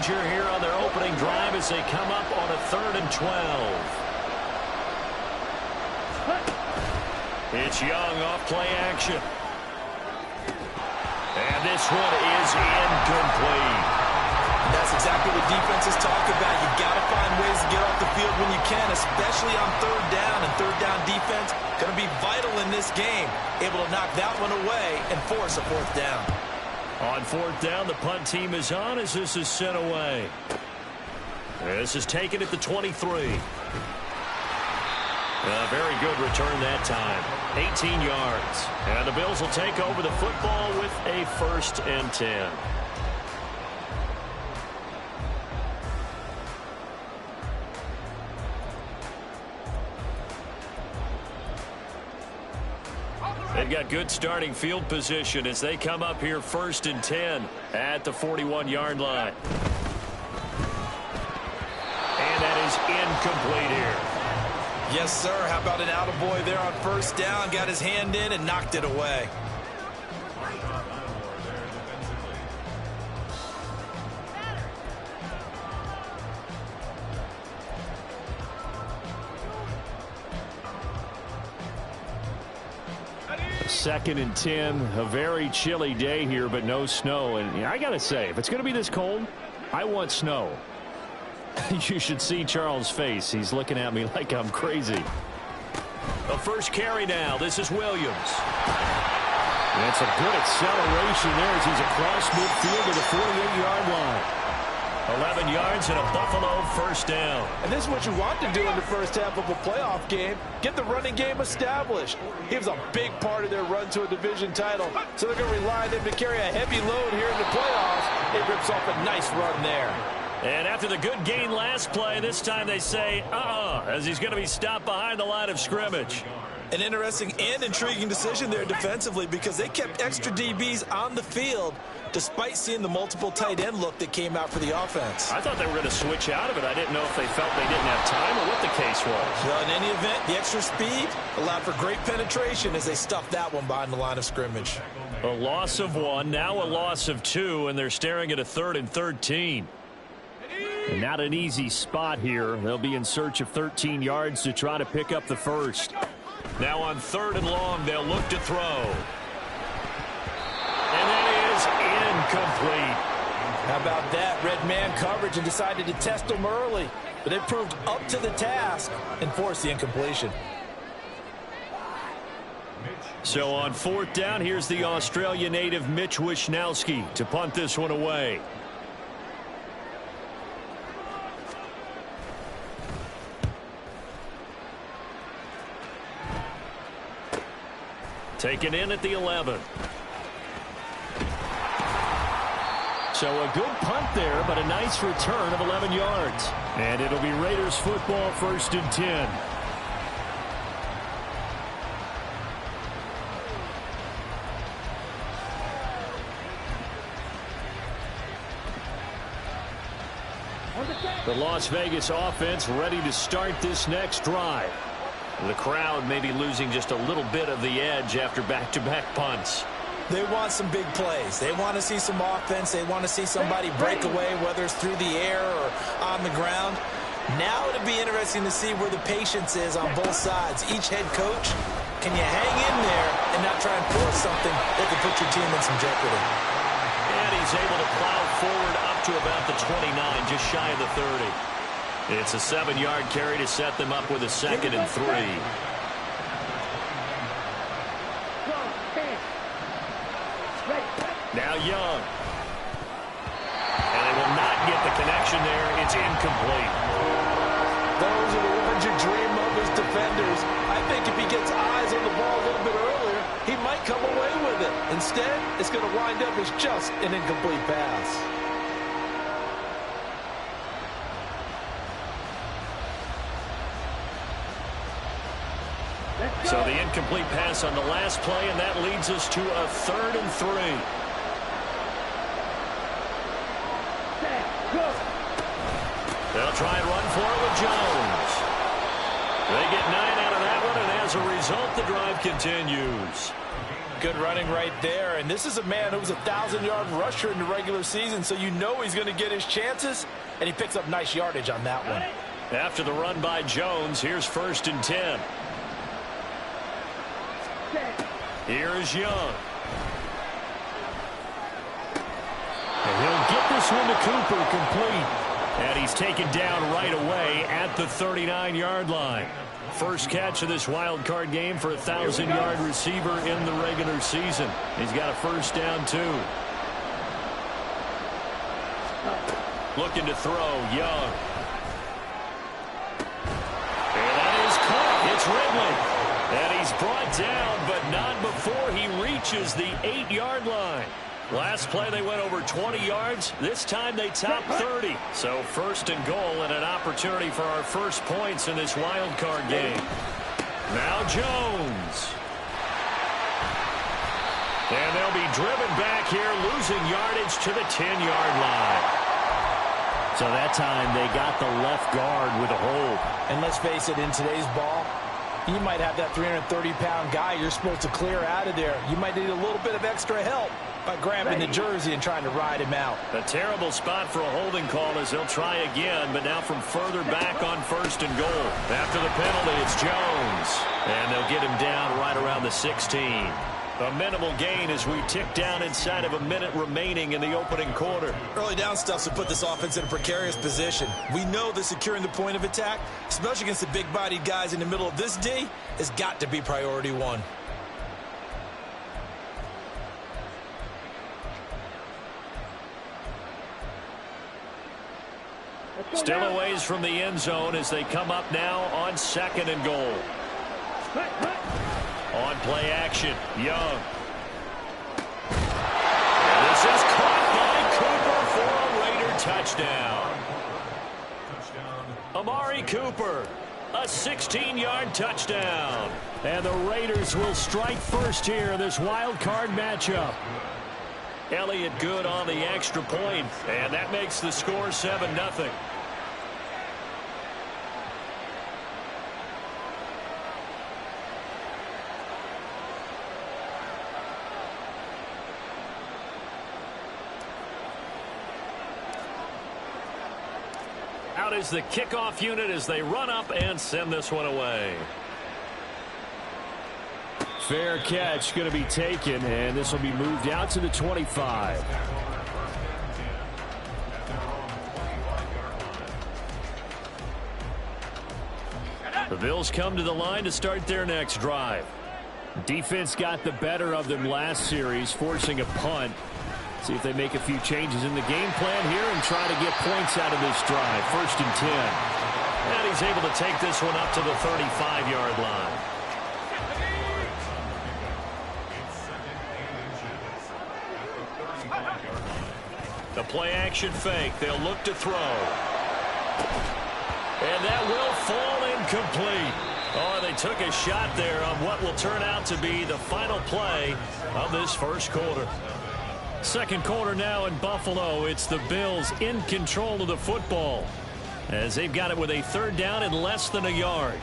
danger here on their opening drive as they come up on a 3rd and 12. It's Young off play action. And this one is incomplete. That's exactly what defenses talk about. You got to find ways to get off the field when you can, especially on 3rd down. And 3rd down defense going to be vital in this game. Able to knock that one away and force a 4th down. On 4th down, the punt team is on as this is sent away. This is taken at the 23. A very good return that time. 18 yards. And the Bills will take over the football with a 1st and 10. They've got good starting field position as they come up here 1st and 10 at the 41-yard line. And that is incomplete here. Yes, sir. How about an attaboy there on 1st down? Got his hand in and knocked it away. Second and 10, a very chilly day here, but no snow. And I got to say, if it's going to be this cold, I want snow. You should see Charles' face. He's looking at me like I'm crazy. The first carry now. This is Williams. That's a good acceleration there as he's across midfield to the 48-yard line. 11 yards and a Buffalo 1st down. And this is what you want to do in the first half of a playoff game. Get the running game established. He was a big part of their run to a division title. So they're going to rely on him to carry a heavy load here in the playoffs. It rips off a nice run there. And after the good gain last play, this time they say, as he's going to be stopped behind the line of scrimmage. An interesting and intriguing decision there defensively because they kept extra DBs on the field despite seeing the multiple tight end look that came out for the offense. I thought they were going to switch out of it. I didn't know if they felt they didn't have time or what the case was. Well, in any event, the extra speed allowed for great penetration as they stuffed that one behind the line of scrimmage. A loss of 1, now a loss of 2, and they're staring at a 3rd and 13. And not an easy spot here. They'll be in search of 13 yards to try to pick up the first. Now on 3rd and long, they'll look to throw. And that is incomplete. How about that? Red man coverage and decided to test him early. But they proved up to the task and forced the incompletion. So on 4th down, here's the Australia native Mitch Wishnowsky to punt this one away. Taken in at the 11. So a good punt there, but a nice return of 11 yards. And it'll be Raiders football 1st and 10. The Las Vegas offense ready to start this next drive. The crowd may be losing just a little bit of the edge after back-to-back punts. They want some big plays. They want to see some offense. They want to see somebody break away, whether it's through the air or on the ground. Now it'll be interesting to see where the patience is on both sides. Each head coach, can you hang in there and not try and force something that could put your team in some jeopardy? And he's able to plow forward up to about the 29, just shy of the 30. It's a 7-yard carry to set them up with a 2nd and 3. Now Young. And they will not get the connection there. It's incomplete. Those are the ones you dream of as defenders. I think if he gets eyes on the ball a little bit earlier, he might come away with it. Instead, it's going to wind up as just an incomplete pass. So the incomplete pass on the last play, and that leads us to a 3rd and 3. They'll try and run for it with Jones. They get 9 out of that one, and as a result, the drive continues. Good running right there. And this is a man who was a 1,000-yard rusher in the regular season, so you know he's going to get his chances, and he picks up nice yardage on that one. After the run by Jones, here's 1st and 10. Here's Young. And he'll get this one to Cooper, complete. And he's taken down right away at the 39-yard line. First catch of this wild card game for a 1,000-yard receiver in the regular season. He's got a first down, too. Looking to throw, Young. And that is caught. It's Ridley. And he's brought down, but not before he reaches the 8-yard line. Last play they went over 20 yards. This time they topped 30. So 1st and goal and an opportunity for our first points in this wild card game. Now Jones. And they'll be driven back here, losing yardage to the 10-yard line. So that time they got the left guard with a hold. And let's face it, in today's ball, you might have that 330-pound guy you're supposed to clear out of there. You might need a little bit of extra help by grabbing the jersey and trying to ride him out. A terrible spot for a holding call as they'll try again, but now from further back on 1st and goal. After the penalty, it's Jones. And they'll get him down right around the 16. A minimal gain as we tick down inside of a minute remaining in the opening quarter. Early down stuff will put this offense in a precarious position. We know that securing the point of attack, especially against the big-bodied guys in the middle of this D, has got to be priority one. Still a ways from the end zone as they come up now on 2nd and goal. On play action, Young. And this is caught by Cooper for a Raider touchdown. Amari Cooper, a 16-yard touchdown. And the Raiders will strike first here in this wild card matchup. Elliott good on the extra point, and that makes the score 7-0. Out is the kickoff unit as they run up and send this one away. Fair catch going to be taken, and this will be moved out to the 25. The Bills come to the line to start their next drive. Defense got the better of them last series, forcing a punt. See if they make a few changes in the game plan here and try to get points out of this drive. 1st and 10. And he's able to take this one up to the 35-yard line. The play-action fake. They'll look to throw. And that will fall incomplete. Oh, they took a shot there on what will turn out to be the final play of this first quarter. Second quarter now in Buffalo. It's the Bills in control of the football as they've got it with a 3rd down and less than a yard.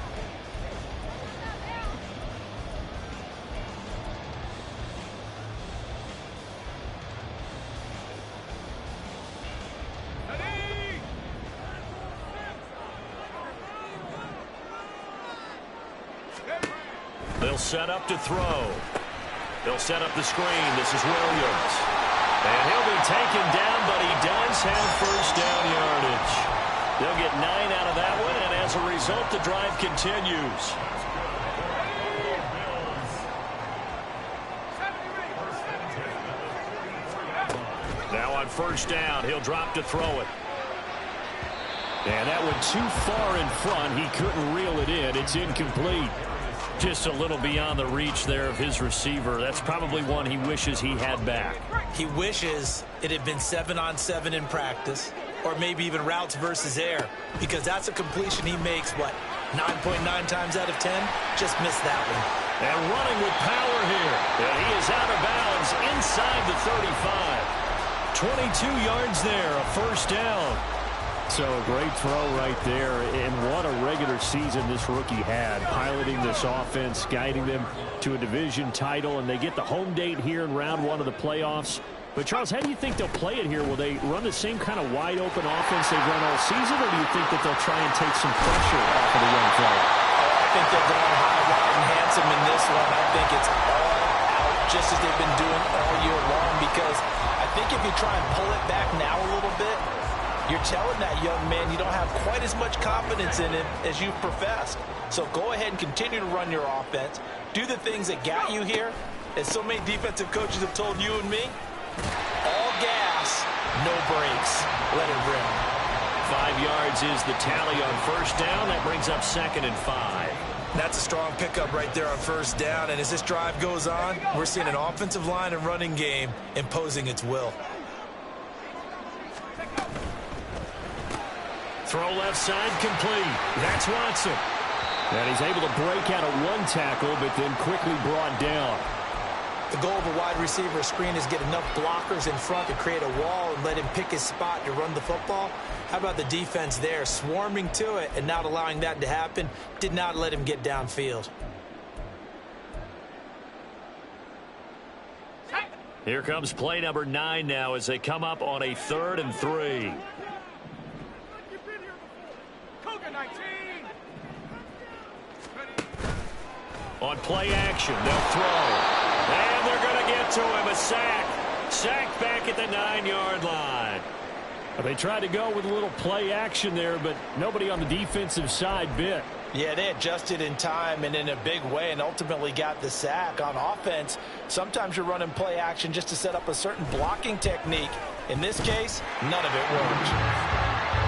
They'll set up to throw. They'll set up the screen. This is Williams. And he'll be taken down, but he does have first down yardage. They'll get 9 out of that one, and as a result, the drive continues. Now on first down, he'll drop to throw it. And that went too far in front. He couldn't reel it in. It's incomplete. Just a little beyond the reach there of his receiver. That's probably one he wishes he had back. He wishes it had been 7-on-7 in practice, or maybe even routes versus air, because that's a completion he makes, what, 9.9 times out of 10? Just missed that one. And running with power here. And he is out of bounds inside the 35. 22 yards there, a first down. So great throw right there. And what a regular season this rookie had, piloting this offense, guiding them to a division title, and they get the home date here in round 1 of the playoffs. But, Charles, how do you think they'll play it here? Will they run the same kind of wide-open offense they've run all season, or do you think that they'll try and take some pressure off of the young player? I think they're going high, wide, and handsome in this one. I think it's all out, just as they've been doing all year long, because I think if you try and pull it back now a little bit, you're telling that young man you don't have quite as much confidence in him as you've professed. So go ahead and continue to run your offense. Do the things that got you here. As so many defensive coaches have told you and me, all gas, no brakes. Let it rip. 5 yards is the tally on first down. That brings up 2nd and 5. That's a strong pickup right there on first down. And as this drive goes on, we're seeing an offensive line and running game imposing its will. Throw left side complete. That's Watson. And he's able to break out of 1 tackle, but then quickly brought down. The goal of a wide receiver screen is get enough blockers in front to create a wall and let him pick his spot to run the football. How about the defense there, swarming to it and not allowing that to happen? Did not let him get downfield. Here comes play number 9 now as they come up on a 3rd and 3. On play action, they'll throw. And they're going to get to him. A sack. Sacked back at the 9-yard line. They tried to go with a little play action there, but nobody on the defensive side bit. Yeah, they adjusted in time and in a big way and ultimately got the sack. On offense, sometimes you're running play action just to set up a certain blocking technique. In this case, none of it worked.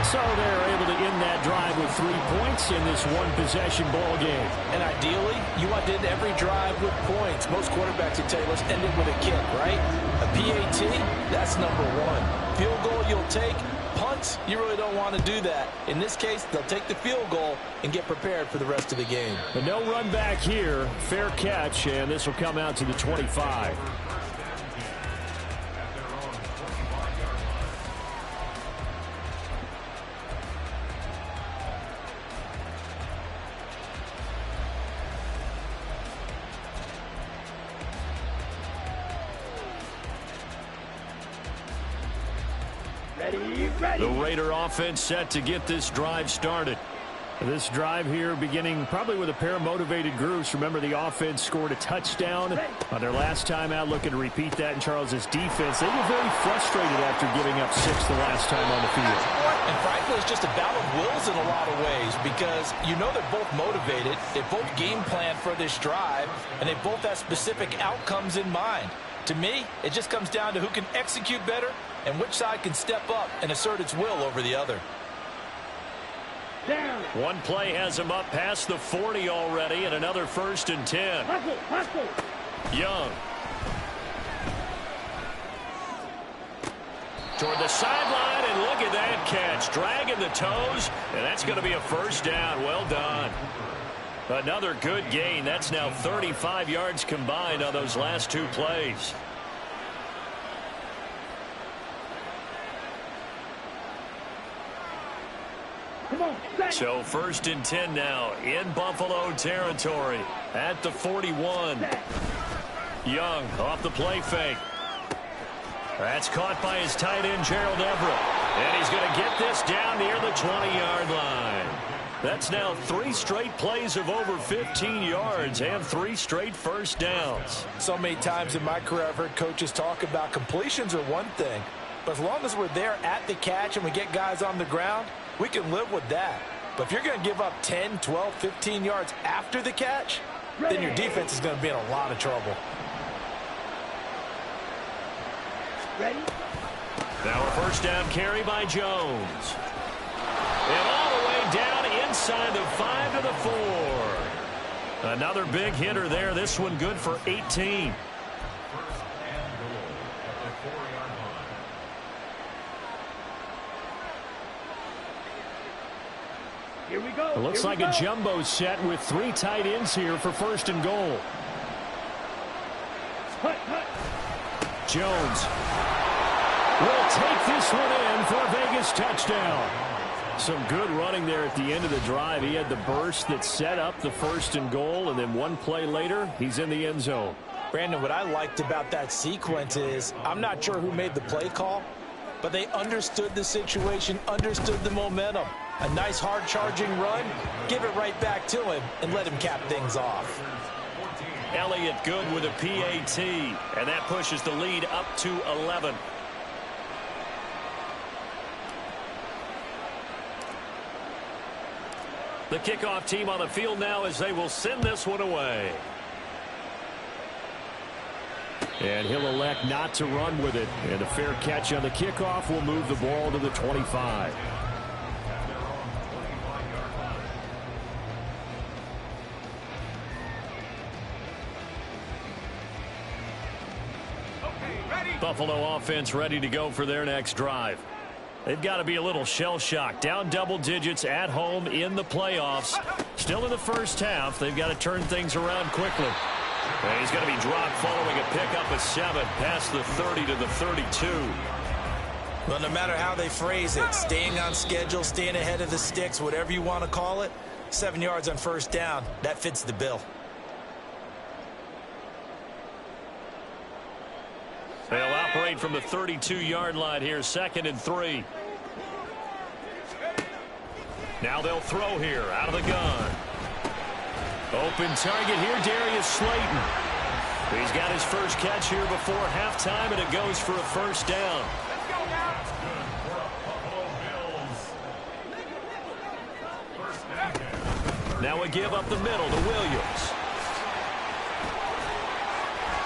So they're able to end that drive with 3 points in this one-possession ball game. And ideally, you want to end every drive with points. Most quarterbacks would tell you, let's end it with a kick, right? A PAT, that's number 1. Field goal you'll take. Punts, you really don't want to do that. In this case, they'll take the field goal and get prepared for the rest of the game. But no run back here. Fair catch, and this will come out to the 25. The Raider offense set to get this drive started. This drive here beginning probably with a pair of motivated groups. Remember, the offense scored a touchdown on their last time out. Looking to repeat that in Charles's defense. They were very frustrated after giving up 6 the last time on the field. And frankly, it's just a battle of wills in a lot of ways because you know they're both motivated. They both game plan for this drive, and they both have specific outcomes in mind. To me, it just comes down to who can execute better and which side can step up and assert its will over the other. Down. One play has him up past the 40 already, and another 1st and 10. Young. Toward the sideline, and look at that catch. Dragging the toes, and that's going to be a 1st down. Well done. Another good gain. That's now 35 yards combined on those last 2 plays. So 1st and 10 now in Buffalo territory at the 41. Young off the play fake. That's caught by his tight end, Gerald Everett. And he's going to get this down near the 20-yard line. That's now 3 straight plays of over 15 yards and 3 straight 1st downs. So many times in my career I've heard coaches talk about completions are one thing, but as long as we're there at the catch and we get guys on the ground, we can live with that. But if you're going to give up 10, 12, 15 yards after the catch, then your defense is going to be in a lot of trouble. Ready? Now a 1st down carry by Jones. And all the way down inside the 5 to the 4. Another big hitter there. This one good for 18. Here we go. It looks like a jumbo set with 3 tight ends here for 1st and goal. Jones will take this one in for a Vegas touchdown. Some good running there at the end of the drive. He had the burst that set up the 1st and goal, and then one play later, he's in the end zone. Brandon, what I liked about that sequence is I'm not sure who made the play call, but they understood the situation, understood the momentum. A nice hard-charging run, give it right back to him, and let him cap things off. Elliott good with a PAT, and that pushes the lead up to 11. The kickoff team on the field now as they will send this one away. And he'll elect not to run with it. And a fair catch on the kickoff will move the ball to the 25. Buffalo offense ready to go for their next drive. They've got to be a little shell-shocked. Down double digits at home in the playoffs. Still in the first half. They've got to turn things around quickly. And he's going to be dropped following a pickup of 7 past the 30 to the 32. Well, no matter how they phrase it, staying on schedule, staying ahead of the sticks, whatever you want to call it, 7 yards on first down, that fits the bill. They'll operate from the 32-yard line here, 2nd and 3. Now they'll throw here out of the gun. Open target here, Darius Slayton. He's got his first catch here before halftime, and it goes for a first down. Now a give up the middle to Williams.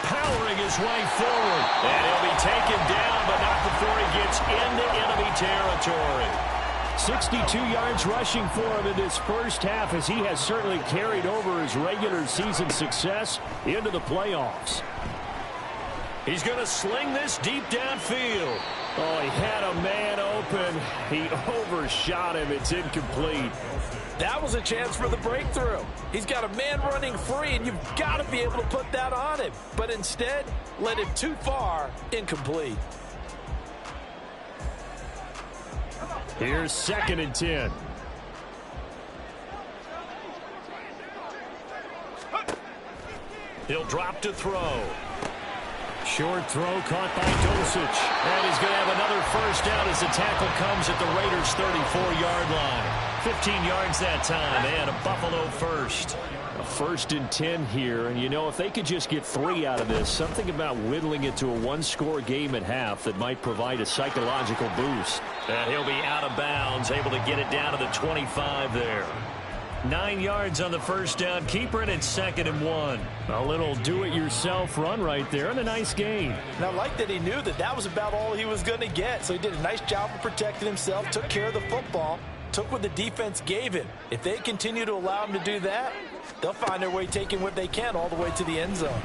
Powering his way forward. And he'll be taken down, but not before he gets into enemy territory. 62 yards rushing for him in this first half, as he has certainly carried over his regular season success into the playoffs. He's going to sling this deep downfield. Oh, he had a man open. He overshot him. It's incomplete. That was a chance for the breakthrough. He's got a man running free, and you've got to be able to put that on him. But instead, led him too far, incomplete. Here's 2nd and 10. He'll drop to throw. Short throw caught by Dulcich. And he's going to have another first down as the tackle comes at the Raiders' 34-yard line. 15 yards that time, and a Buffalo first. A 1st and 10 here, and you know, if they could just get 3 out of this, something about whittling it to a one-score game at half that might provide a psychological boost. And he'll be out of bounds, able to get it down to the 25 there. 9 yards on the first down. Keeper it at 2nd and 1. A little do-it-yourself run right there, and a nice gain. And I like that he knew that that was about all he was going to get, so he did a nice job of protecting himself, took care of the football, took what the defense gave him. If they continue to allow him to do that, they'll find their way taking what they can all the way to the end zone.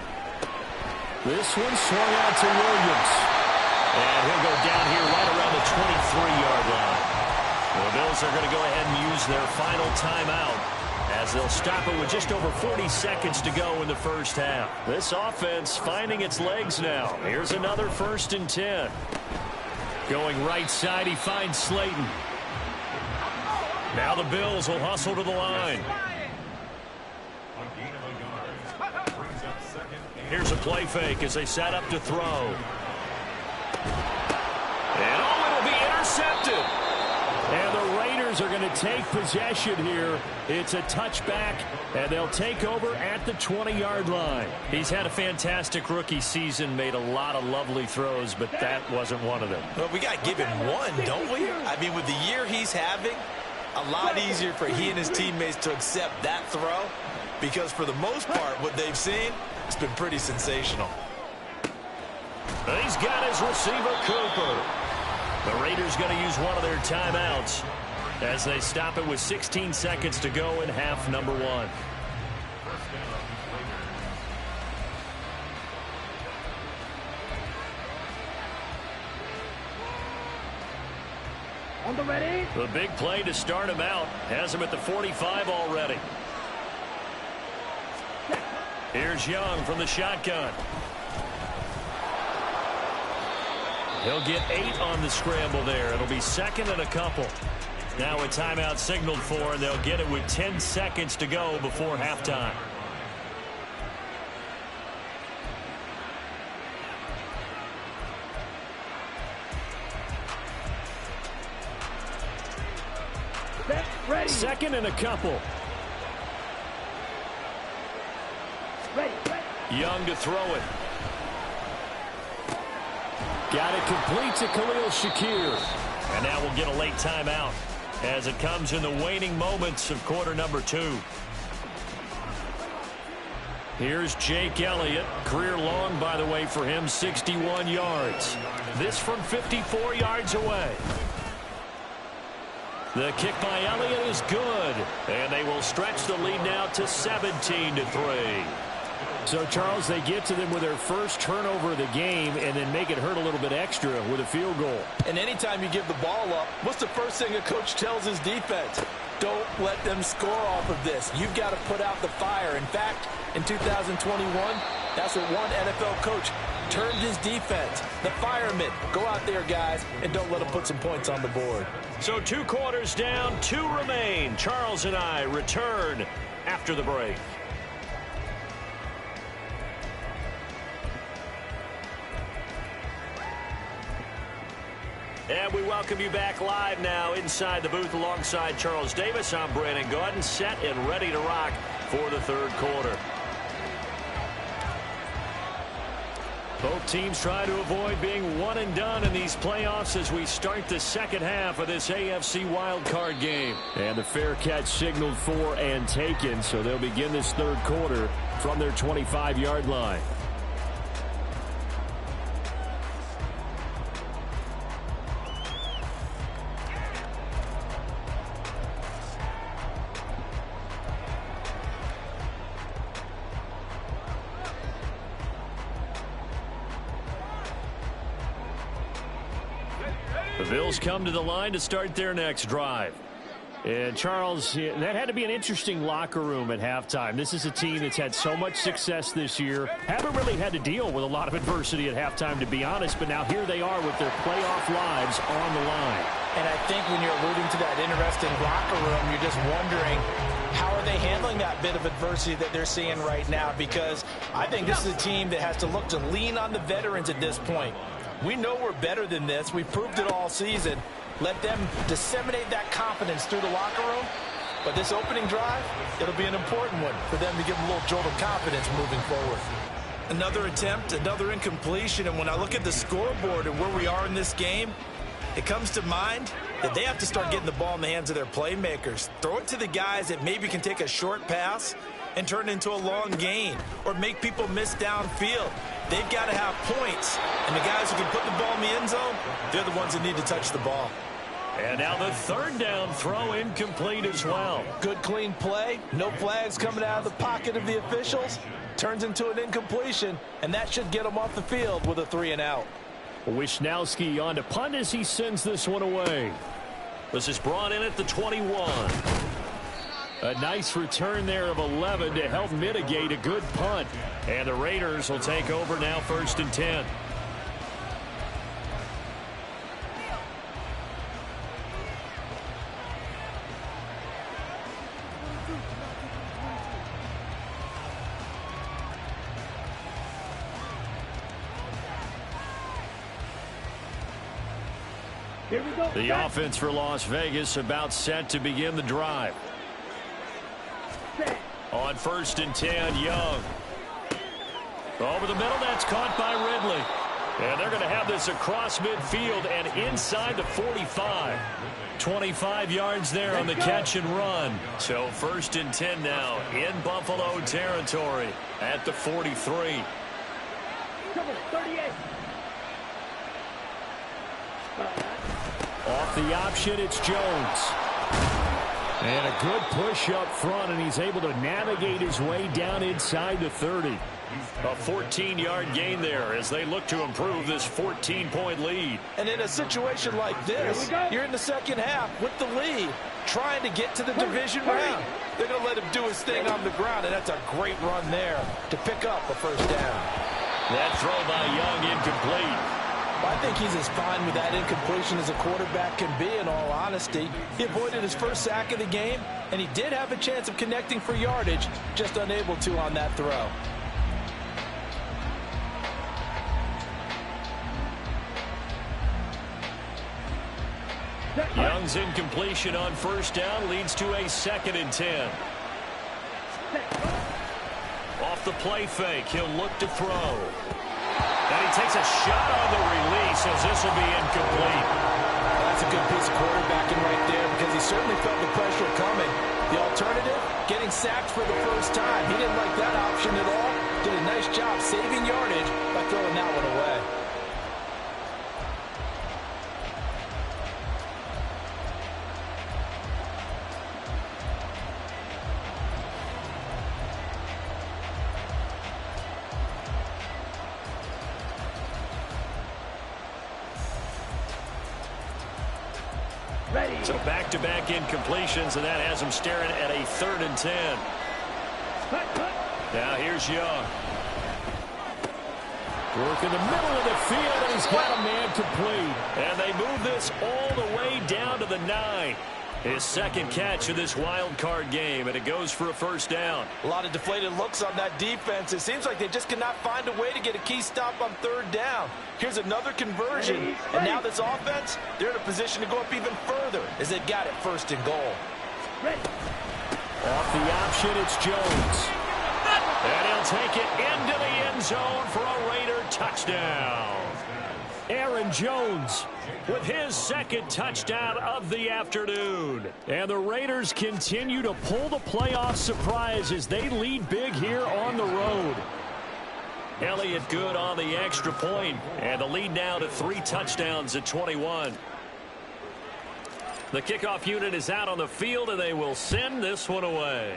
This one swung out to Williams. And he'll go down here right around the 23-yard line. The Bills are going to go ahead and use their final timeout as they'll stop it with just over 40 seconds to go in the first half. This offense finding its legs now. Here's another 1st and 10. Going right side, he finds Slayton. Now the Bills will hustle to the line. Here's a play fake as they set up to throw. And it'll be intercepted. And the Raiders are going to take possession here. It's a touchback, and they'll take over at the 20-yard line. He's had a fantastic rookie season, made a lot of lovely throws, but that wasn't one of them. Well, we got to give him one, don't we? I mean, with the year he's having, a lot easier for he and his teammates to accept that throw, because for the most part, what they've seen, it's been pretty sensational. He's got his receiver, Cooper. The Raiders going to use one of their timeouts as they stop it with 16 seconds to go in half number 1. On the ready. The big play to start him out has him at the 45 already. Here's Young from the shotgun. He'll get 8 on the scramble there. It'll be 2nd and a couple. Now a timeout signaled for, and they'll get it with 10 seconds to go before halftime. Ready. Second and a couple. Ready. Young to throw it. Got it complete to Khalil Shakir. And now we'll get a late timeout as it comes in the waning moments of quarter number 2. Here's Jake Elliott. Career long, by the way, for him, 61 yards. This from 54 yards away. The kick by Elliott is good. And they will stretch the lead now to 17-3. So, Charles, they get to them with their first turnover of the game and then make it hurt a little bit extra with a field goal. And anytime you give the ball up, what's the first thing a coach tells his defense? Don't let them score off of this. You've got to put out the fire. In fact, in 2021, that's what one NFL coach termed his defense. The firemen. Go out there, guys, and don't let them put some points on the board. So 2 quarters down, 2 remain. Charles and I return after the break. And we welcome you back live now inside the booth alongside Charles Davis. I'm Brandon Gaudin, set and ready to rock for the third quarter. Both teams try to avoid being one and done in these playoffs as we start the second half of this AFC wildcard game. And the fair catch signaled for and taken, so they'll begin this third quarter from their 25-yard line. The Bills come to the line to start their next drive. And, Charles, that had to be an interesting locker room at halftime. This is a team that's had so much success this year. Haven't really had to deal with a lot of adversity at halftime, to be honest. But now here they are with their playoff lives on the line. And I think when you're alluding to that interesting locker room, you're just wondering, how are they handling that bit of adversity that they're seeing right now? Because I think this is a team that has to look to lean on the veterans at this point. We know we're better than this. We've proved it all season. Let them disseminate that confidence through the locker room. But this opening drive, it'll be an important one for them to give them a little jolt of confidence moving forward. Another attempt, another incompletion. And when I look at the scoreboard and where we are in this game, it comes to mind that they have to start getting the ball in the hands of their playmakers. Throw it to the guys that maybe can take a short pass and turn it into a long gain or make people miss downfield. They've got to have points. And the guys who can put the ball in the end zone, they're the ones that need to touch the ball. And now the third down throw incomplete as well. Good clean play. No flags coming out of the pocket of the officials. Turns into an incompletion, and that should get them off the field with a 3-and-out. Wisnowski on to punt as he sends this one away. This is brought in at the 21. A nice return there of 11 to help mitigate a good punt. And the Raiders will take over now, 1st and 10. Here we go. The offense for Las Vegas about set to begin the drive. On 1st and 10, Young. Over the middle, that's caught by Ridley. And they're going to have this across midfield and inside the 45. 25 yards there on the catch and run. So 1st and 10 now in Buffalo territory at the 43. Come on, 38. Off the option, it's Jones. And a good push up front, and he's able to navigate his way down inside the 30. A 14-yard gain there as they look to improve this 14-point lead. And in a situation like this, you're in the second half with the lead, trying to get to the division round. They're going to let him do his thing on the ground, and that's a great run there to pick up a 1st down. That throw by Young incomplete. Well, I think he's as fine with that incompletion as a quarterback can be, in all honesty. He avoided his first sack of the game, and he did have a chance of connecting for yardage, just unable to on that throw. Young's incompletion on first down leads to a 2nd and 10. Off the play fake, he'll look to throw. And he takes a shot on the release as this will be incomplete. That's a good piece of quarterbacking right there because he certainly felt the pressure coming. The alternative, getting sacked for the first time. He didn't like that option at all. Did a nice job saving yardage by throwing that one away. So back-to-back incompletions, and that has him staring at a 3rd and 10. Now here's Young. Work in the middle of the field, and he's got a man complete. And they move this all the way down to the 9. His 2nd catch of this wild card game, and it goes for a first down. A lot of deflated looks on that defense. It seems like they just cannot find a way to get a key stop on 3rd down. Here's another conversion, and now this offense, they're in a position to go up even further as they've got it 1st and goal. Off the option, it's Jones. And he'll take it into the end zone for a Raider touchdown. Aaron Jones with his 2nd touchdown of the afternoon. And the Raiders continue to pull the playoff surprise as they lead big here on the road. Elliott good on the extra point, and the lead now to 3 touchdowns at 21. The kickoff unit is out on the field, and they will send this one away.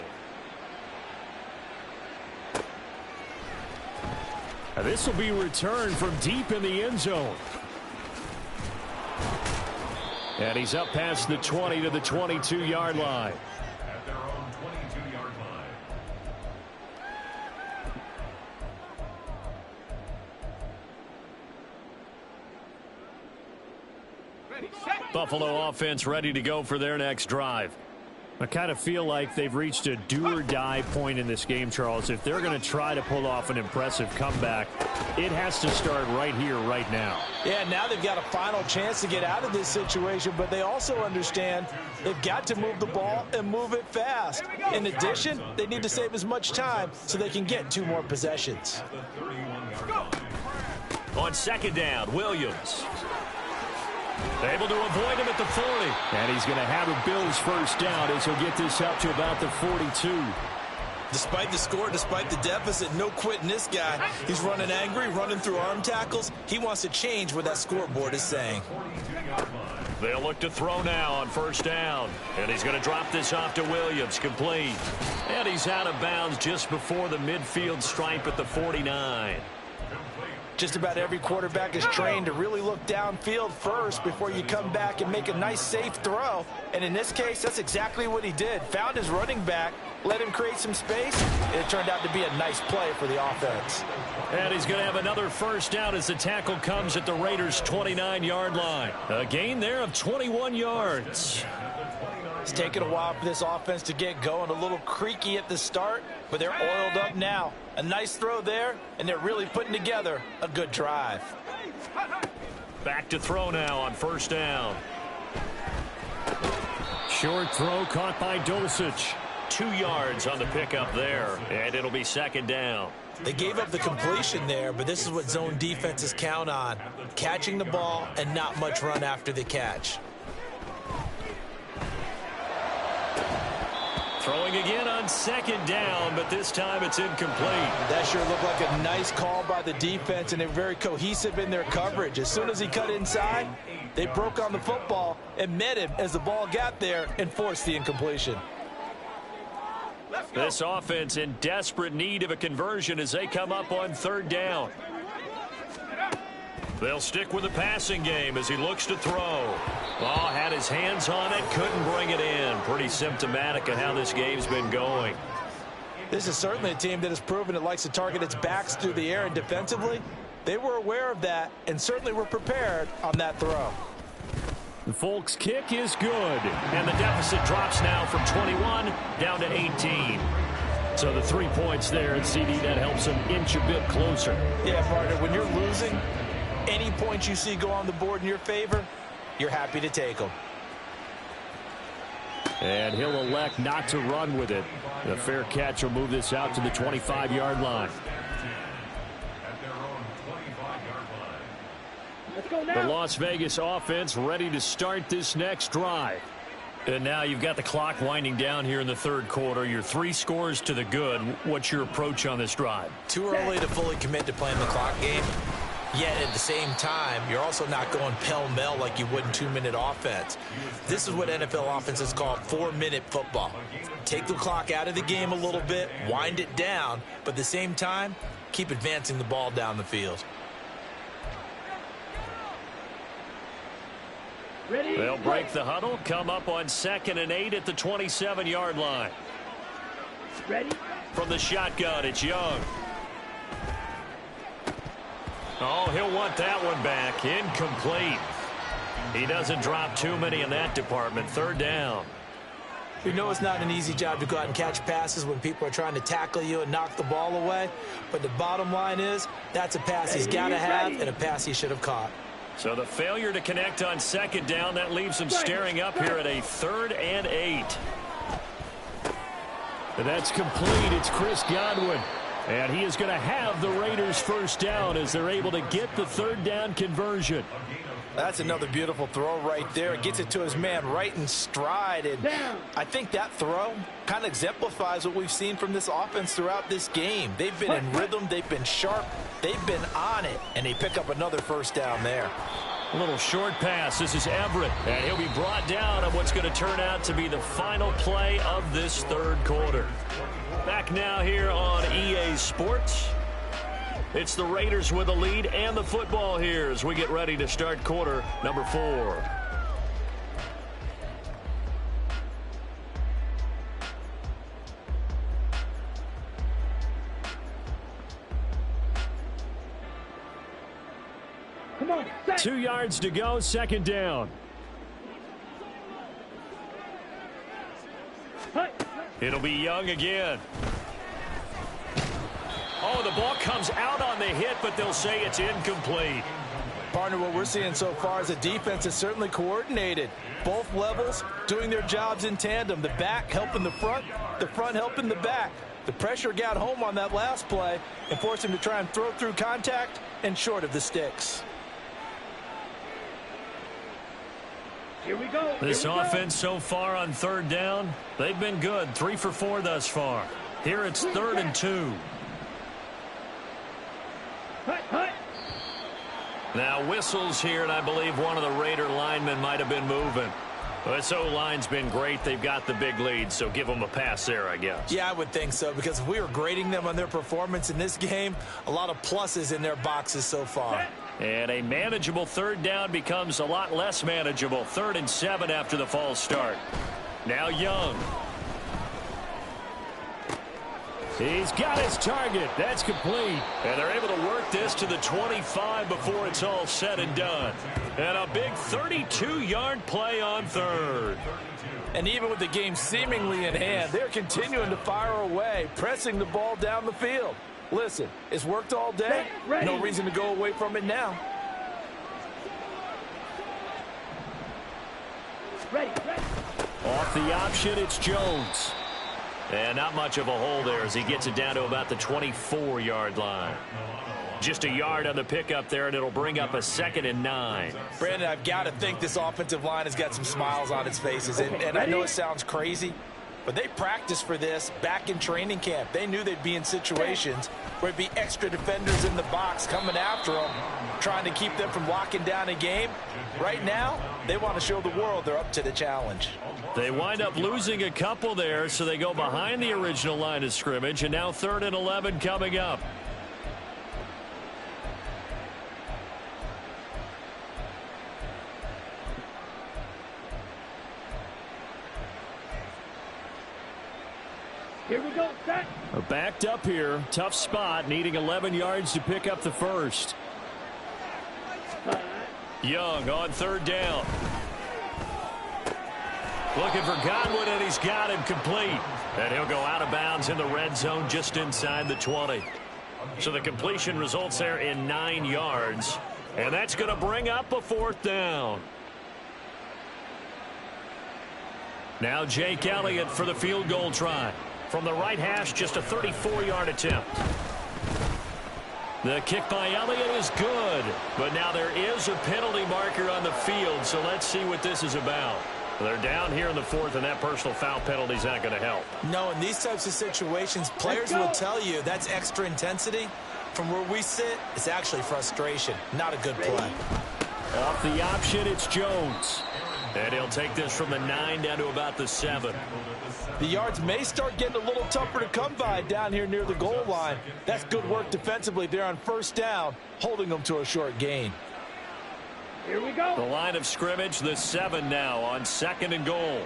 And this will be returned from deep in the end zone. And he's up past the 20 to the 22-yard line. At their own 22-yard line. Buffalo offense ready to go for their next drive. I kind of feel like they've reached a do-or-die point in this game, Charles. If they're going to try to pull off an impressive comeback, it has to start right here, right now. Yeah, now they've got a final chance to get out of this situation, but they also understand they've got to move the ball and move it fast. In addition, they need to save as much time so they can get 2 more possessions. On 2nd down, Williams. Able to avoid him at the 40. And he's going to have a Bills first down as he'll get this up to about the 42. Despite the score, despite the deficit, no quitting this guy. He's running angry, running through arm tackles. He wants to change what that scoreboard is saying. They'll look to throw now on first down. And he's going to drop this off to Williams, complete. And he's out of bounds just before the midfield stripe at the 49. Just about every quarterback is trained to really look downfield first before you come back and make a nice, safe throw. And in this case, that's exactly what he did. Found his running back, let him create some space, and it turned out to be a nice play for the offense. And he's going to have another first down as the tackle comes at the Raiders' 29-yard line. A gain there of 21 yards. It's taken a while for this offense to get going. A little creaky at the start, but they're oiled up now. A nice throw there, and they're really putting together a good drive. Back to throw now on first down. Short throw caught by Dulcich. 2 yards on the pickup there, and it'll be 2nd down. They gave up the completion there, but this is what zone defenses count on. Catching the ball and not much run after the catch. Throwing again on 2nd down, but this time it's incomplete. That sure looked like a nice call by the defense, and they're very cohesive in their coverage. As soon as he cut inside, they broke on the football and met him as the ball got there and forced the incompletion. This offense in desperate need of a conversion as they come up on 3rd down. They'll stick with the passing game as he looks to throw. Oh, had his hands on it, couldn't bring it in. Pretty symptomatic of how this game's been going. This is certainly a team that has proven it likes to target its backs through the air, and defensively, They were aware of that and certainly were prepared on that throw. The Folks kick is good, and the deficit drops now from 21 down to 18. So the 3 points there, and CD, that helps them inch a bit closer. Yeah, partner, when you're losing, any points you see go on the board in your favor, you're happy to take them. And he'll elect not to run with it. The fair catch will move this out to the 25-yard line. At their own 25-yard line. Let's go The now. Las Vegas offense ready to start this next drive. And now you've got the clock winding down here in the third quarter. You're 3 scores to the good. What's your approach on this drive? Too early to fully commit to playing the clock game. Yet at the same time, you're also not going pell-mell like you would in 2-minute offense. This is what NFL offenses call 4-minute football. Take the clock out of the game a little bit, wind it down, but at the same time, keep advancing the ball down the field. Ready? They'll break the huddle, come up on 2nd and 8 at the 27-yard line. Ready? From the shotgun, it's Young. Oh, he'll want that one back. Incomplete. He doesn't drop too many in that department. 3rd down. We know it's not an easy job to go out and catch passes when people are trying to tackle you and knock the ball away. But the bottom line is, that's a pass he's got to have and a pass he should have caught. So the failure to connect on 2nd down, that leaves him staring up here at a 3rd and 8. And that's complete. It's Chris Godwin. And he is going to have the Raiders' 1st down as they're able to get the 3rd down conversion. That's another beautiful throw right there. Gets it to his man right in stride. And I think that throw kind of exemplifies what we've seen from this offense throughout this game. They've been in rhythm. They've been sharp. They've been on it. And they pick up another 1st down there. A little short pass. This is Everett. And he'll be brought down on what's going to turn out to be the final play of this 3rd quarter. Back now here on EA Sports. It's the Raiders with the lead and the football here as we get ready to start quarter number 4. Come on. Set. 2 yards to go, 2nd down. Hut. It'll be Young again. Oh, the ball comes out on the hit, but they'll say it's incomplete. Partner, what we're seeing so far is the defense is certainly coordinated. Both levels doing their jobs in tandem. The back helping the front helping the back. The pressure got home on that last play and forced him to try and throw through contact and short of the sticks. Here we go. This Here we offense so far on 3rd down, they've been good. 3 for 4 thus far. Here it's 3rd and 2. go. Hut, hut. Now whistles here, and I believe one of the Raider linemen might have been moving. This O-line's been great. They've got the big lead, so give them a pass there, I guess. Yeah, I would think so, because if we were grading them on their performance in this game, a lot of pluses in their boxes so far. And a manageable 3rd down becomes a lot less manageable. 3rd and 7 after the false start. Now Young. He's got his target. That's complete. And they're able to work this to the 25 before it's all said and done. And a big 32-yard play on 3rd. And even with the game seemingly in hand, they're continuing to fire away, pressing the ball down the field. Listen, it's worked all day. No reason to go away from it now. Ready. Off the option, it's Jones. And not much of a hole there as he gets it down to about the 24-yard line. Just a yard on the pickup there, and it'll bring up a 2nd and 9. Brandon, I've got to think this offensive line has got some smiles on its faces. And I know it sounds crazy, but they practiced for this back in training camp. They knew they'd be in situations where it'd be extra defenders in the box coming after them, trying to keep them from locking down a game. Right now, they want to show the world they're up to the challenge. They wind up losing a couple there, so they go behind the original line of scrimmage, and now 3rd and 11 coming up. Here we go. Set. Backed up here. Tough spot, needing 11 yards to pick up the 1st. Young on third down. Looking for Godwin, and he's got him complete. And he'll go out of bounds in the red zone just inside the 20. So the completion results there in 9 yards. And that's going to bring up a 4th down. Now Jake Elliott for the field goal try. From the right hash, just a 34-yard attempt. The kick by Elliott is good. But now there is a penalty marker on the field, so let's see what this is about. They're down here in the 4th, and that personal foul penalty is not going to help. No, in these types of situations, players will tell you that's extra intensity. From where we sit, it's actually frustration. Not a good play. Off the option, it's Jones. And he'll take this from the 9 down to about the 7. The yards may start getting a little tougher to come by down here near the goal line. That's good work defensively there on first down, holding them to a short gain. Here we go. The line of scrimmage, the 7 now on 2nd and goal.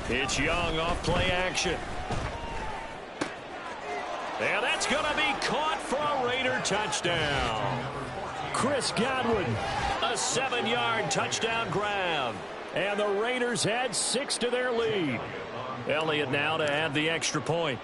It's Young off play action. And that's going to be caught for a Raider touchdown. Chris Godwin, a 7-yard touchdown grab. And the Raiders add 6 to their lead. Elliott now to add the extra point.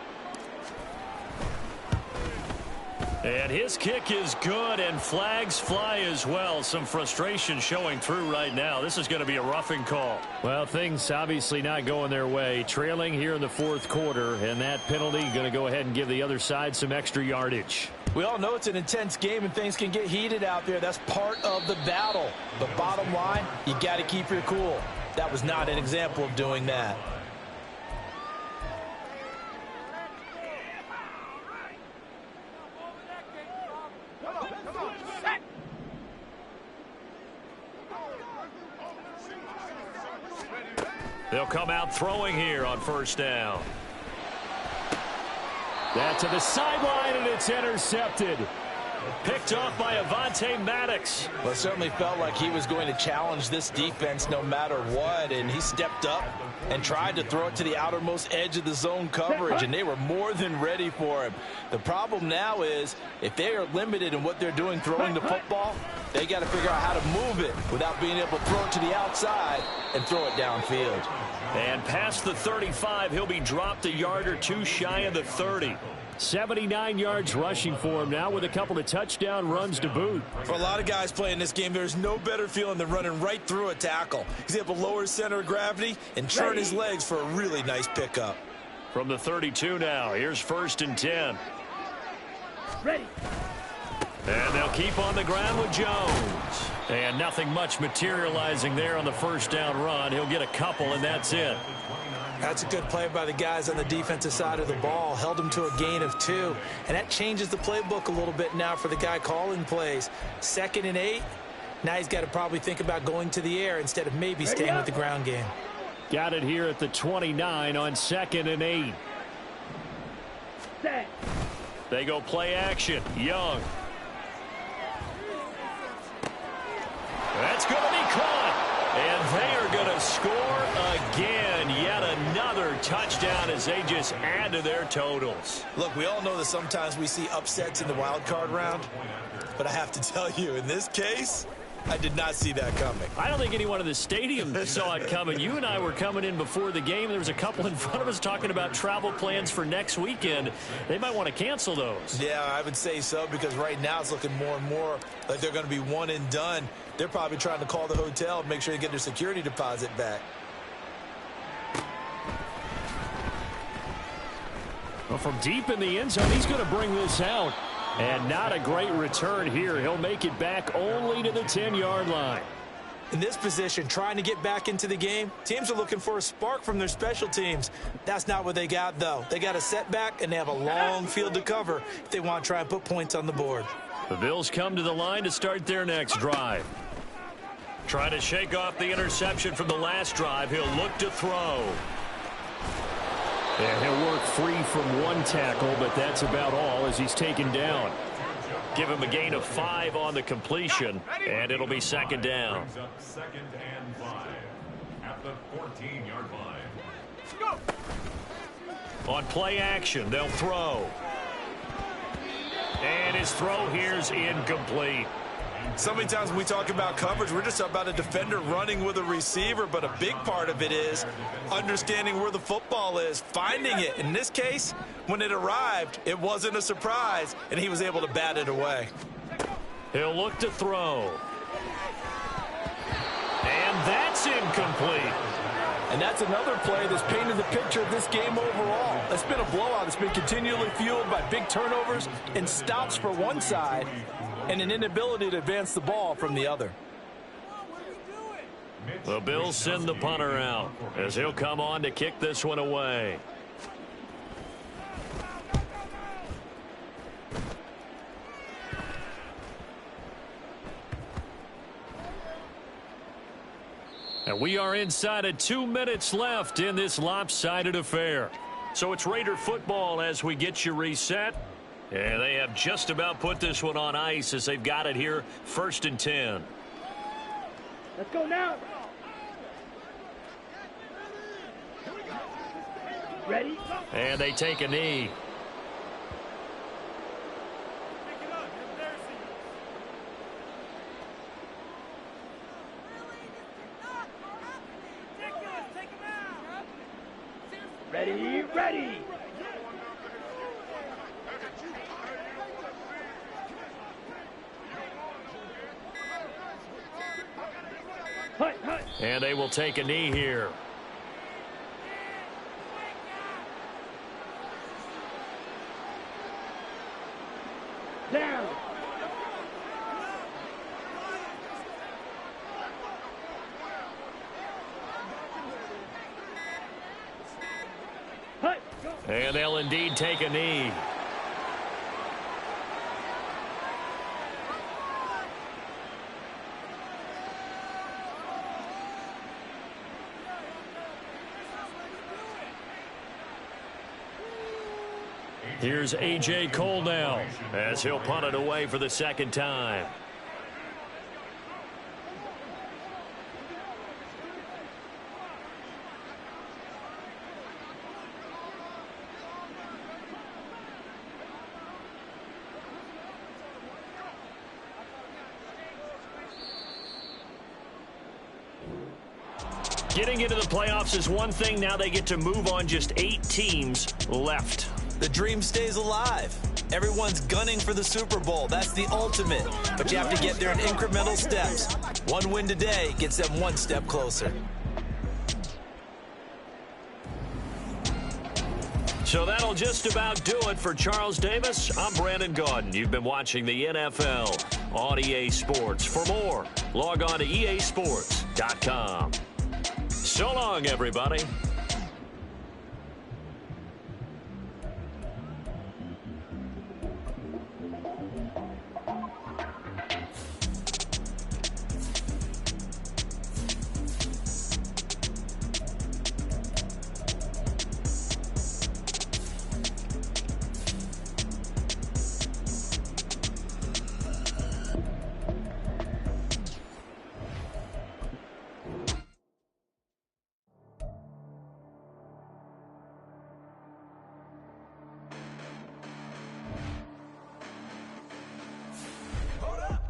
And his kick is good, and flags fly as well. Some frustration showing through right now. This is going to be a roughing call. Well, things obviously not going their way. Trailing here in the 4th quarter, and that penalty going to go ahead and give the other side some extra yardage. We all know it's an intense game and things can get heated out there. That's part of the battle. But bottom line, you got to keep your cool. That was not an example of doing that. They'll come out throwing here on first down. That to the sideline, and it's intercepted. Picked off by Avonte Maddox. Well, it certainly felt like he was going to challenge this defense no matter what, and he stepped up and tried to throw it to the outermost edge of the zone coverage, and they were more than ready for him. The problem now is if they are limited in what they're doing throwing the football, they got to figure out how to move it without being able to throw it to the outside and throw it downfield. And past the 35, he'll be dropped a yard or 2 shy of the 30. 79 yards rushing for him now with a couple of touchdown runs to boot. For a lot of guys playing this game, there's no better feeling than running right through a tackle. He's able to lower his center of gravity and turn his legs for a really nice pickup. From the 32 now, here's 1st and 10. Ready. And they'll keep on the ground with Jones. And nothing much materializing there on the first down run. He'll get a couple, and that's it. That's a good play by the guys on the defensive side of the ball. Held him to a gain of 2. And that changes the playbook a little bit now for the guy calling plays. 2nd and 8. Now he's got to probably think about going to the air instead of maybe staying with the ground game. Got it here at the 29 on 2nd and 8. Set. They go play action. Young. That's going to be caught. And they are going to score again. Yet another touchdown as they just add to their totals. Look, we all know that sometimes we see upsets in the wild card round. But I have to tell you, in this case, I did not see that coming. I don't think anyone in the stadium saw it coming. You and I were coming in before the game. There was a couple in front of us talking about travel plans for next weekend. They might want to cancel those. Yeah, I would say so, because right now it's looking more and more like they're going to be one and done. They're probably trying to call the hotel and make sure they get their security deposit back. Well, from deep in the end zone, he's going to bring this out. And not a great return here. He'll make it back only to the 10-yard line. In this position, trying to get back into the game, teams are looking for a spark from their special teams. That's not what they got, though. They got a setback, and they have a long field to cover if they want to try and put points on the board. The Bills come to the line to start their next drive. Trying to shake off the interception from the last drive. He'll look to throw. And he'll work free from one tackle, but that's about all as he's taken down. Give him a gain of 5 on the completion, and it'll be 2nd down. 2nd and 5 at the 14-yard line. On play action, they'll throw. And his throw here's incomplete. So many times when we talk about coverage, we're just about a defender running with a receiver, but a big part of it is understanding where the football is, finding it. In this case, when it arrived, it wasn't a surprise, and he was able to bat it away. He'll look to throw. And that's incomplete. And that's another play that's painted the picture of this game overall. It's been a blowout. It's been continually fueled by big turnovers and stops for one side and an inability to advance the ball from the other. The Bills send the punter out as he'll come on to kick this one away. And we are inside of 2 minutes left in this lopsided affair. So it's Raider football as we get you reset. And they have just about put this one on ice as they've got it here, 1st and 10. Let's go now. Ready? And they take a knee. Ready, ready. Hut, hut. And they will take a knee here. Down. Hut. Go. And they'll indeed take a knee. Here's A.J. Cole now as he'll punt it away for the second time. Getting into the playoffs is one thing. Now they get to move on. Just 8 teams left. The dream stays alive. Everyone's gunning for the Super Bowl. That's the ultimate. But you have to get there in incremental steps. One win today gets them one step closer. So that'll just about do it for Charles Davis. I'm Brandon Gaudin. You've been watching the NFL on EA Sports. For more, log on to easports.com. So long, everybody.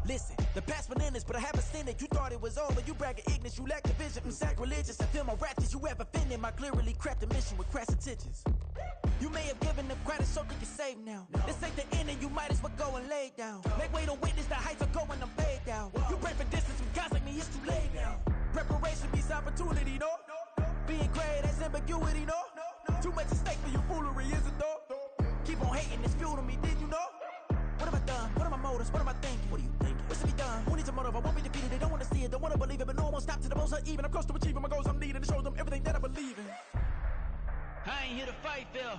Listen, the past bananas, but I haven't seen it. You thought it was over, you bragging ignorance, you lack the vision from sacrilegious. I feel my ratchets, you have offended my clearly crafted mission with crass intentions. You may have given them credit so you can save now. This ain't the end and you might as well go and lay down. Make way to witness the heights are going, I'm paid down. You pray for distance with guys like me, it's too late now. Preparation beats opportunity, no? Being great, that's ambiguity, no? Too much at stake for your foolery, is it though? Keep on hating, it's fuel to me, did you know? What have I done? What are my motives? What am I thinking? What are you thinking? What's to be done? Who needs a motive? I won't be defeated. They don't want to see it, don't want to believe it, but no one won't stop to the most even. I'm close to achieving my goals. I'm needing to show them everything that I believe in. I ain't here to fight, Phil.